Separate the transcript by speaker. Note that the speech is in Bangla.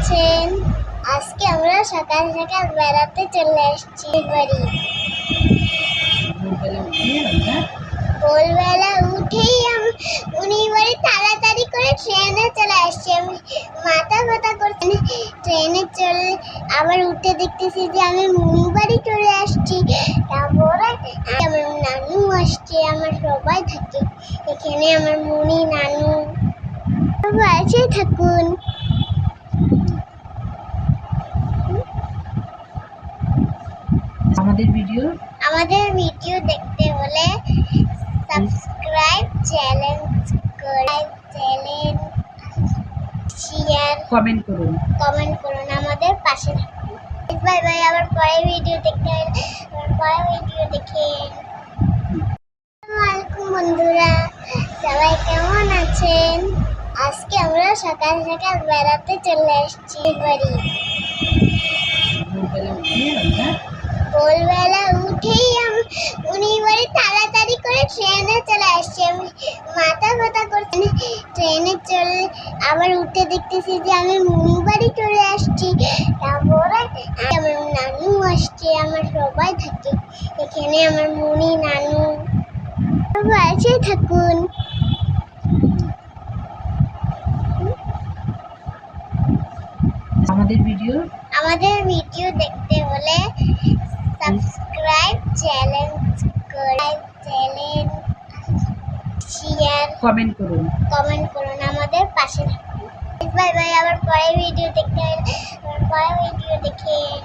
Speaker 1: আছেন? আজকে আমরা সকাল সকাল বেড়াতে চলে এসেছি বাড়ি। ভোরবেলা উঠেই উনি বাড়ি তাড়াতাড়ি করে ট্রেনে চলে আসছে। আমি মাথা ব্যথা করছি, ট্রেনে চলে আবার উঠে দেখতেছি যে আমি মুনি বাড়ি চলে আসছি। তারপরে আমার নানু আসছে, আমার সবাই থাকে এখানে, আমার মুনি নানু সবাই আছে। থাকুন।
Speaker 2: আমাদের ভিডিও
Speaker 1: দেখতে হলে সাবস্ক্রাইব চ্যানেল শেয়ার
Speaker 2: কমেন্ট করুন।
Speaker 1: আমাদের পাশে থাকুন। Bye bye. আবার পরে ভিডিও দেখতে হলে ভিডিও দেখেন। আসসালামু আলাইকুম বন্ধুরা, সবাই কেমন আছেন? আজকে আমরা সকাল সকাল বেড়াতে চলে এসেছি বাড়ি। ভোরবেলা উঠেই উনি বাড়ি তাড়াতাড়ি করে ট্রেনে চলে আসছে। আমি মাথা ব্যথা করছি, ট্রেনে চলে আবার উঠে দেখতেছি যে আমি মুনি বাড়ি চলে আসছি। তারপরে আমার নানু আসছে, আমার সবাই থাকে এখানে, আমার মুনি নানু সবাই আছে। থাকুন।
Speaker 2: আমাদের ভিডিও
Speaker 1: দেখতে হলে সাবস্ক্রাইব চ্যানেল শেয়ার
Speaker 2: কমেন্ট করুন।
Speaker 1: আমাদের পাশে থাকুন। Bye bye. আবার পরে ভিডিও দেখতে হলে ভিডিও দেখেন।